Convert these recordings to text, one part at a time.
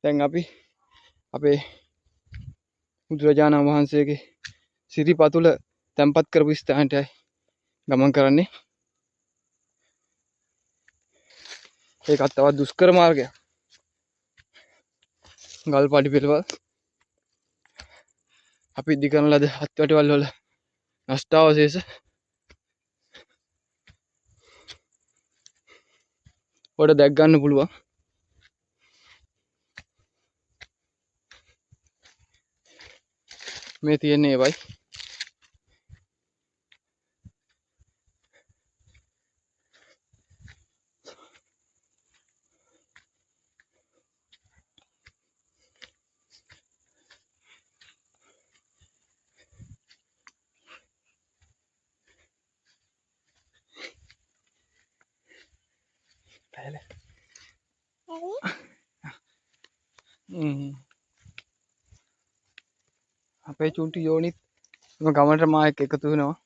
දැන් අපි අපේ බුදුරජාණන් වහන්සේගේ සිරිපතුල තැන්පත් කරපු ස්ථානයටයි ගමන් කරන්නේ. ඒකත් තවත් දුෂ්කර මාර්ගයක්. ගල් පඩි පෙළවල් අපි ඉදි කරන ලද අත්වැටිවල් වල නෂ්ටාවශේෂ ඔඩ දැක් ගන්න පුළුවන්. මේ තියෙන්නේ ඒවයි. අපේ චුන්ටි යෝනිත් ගමනට මා එක්ක එකතු වෙනවා.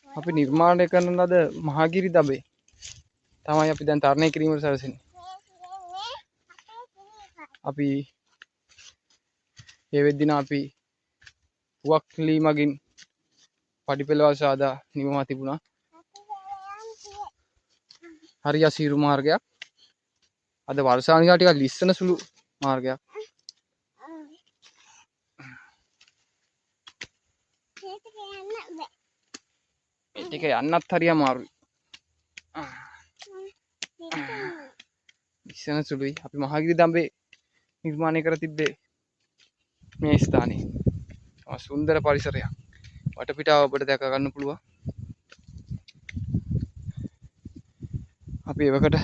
අපි නිර්මාණය කරන ලද මහගිරි දබේ තමයි අපි දැන් තරණය කිරීමට සැරසෙන්නේ. අපි ඒ වෙද්දින අපි පුවක්ලී මගින් පඩිපෙළවල් සාදා නිමවා තිබුණා. හරි අසීරු මාර්ගයක්. අද වර්ෂානිකා ටිකක් ලිස්සන සුළු මාර්ගයක්. ටික යන්නත් හරි අමාරුයි. ලිස්සන සුළුයි. අපි මහගිරි දඹේ නිර්මාණය කර තිබ්බේ මේ ස්ථානයේ. සුන්දර පරිසරයක්. වටපිටාව ඔබට දැක ගන්න පුළුවන්. අපි එවකට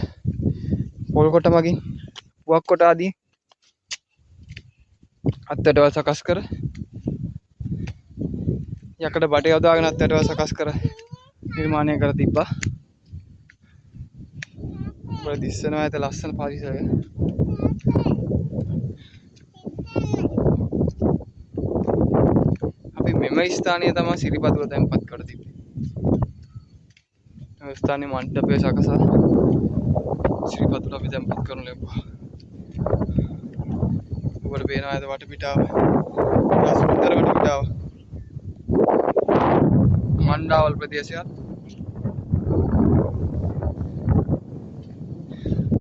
පොල් කොට මගින් පුවක් කොට ආදී අත්වැටවල් සකස් කර යකඩ බට යොදාගෙන අත්වැටවල් සකස් කර නිර්මාණය කර තිබ්බා. ඔබට දිස්සනවා ඇත ලස්සන පරිසරය. අපි මෙම ස්ථානය තමයි සිරිපතුල තැන්පත් කර තිබ්බේ. මේ ස්ථානයේ මණ්ඩපය සකසා සිරිපතුල අපි තැන්පත් කරනු ලැබුවා. ඔබට පේනවා ඇත වටපිටාව. සුන්දර වටපිටාව. මණ්ඩාවල් ප්‍රදේශයක්.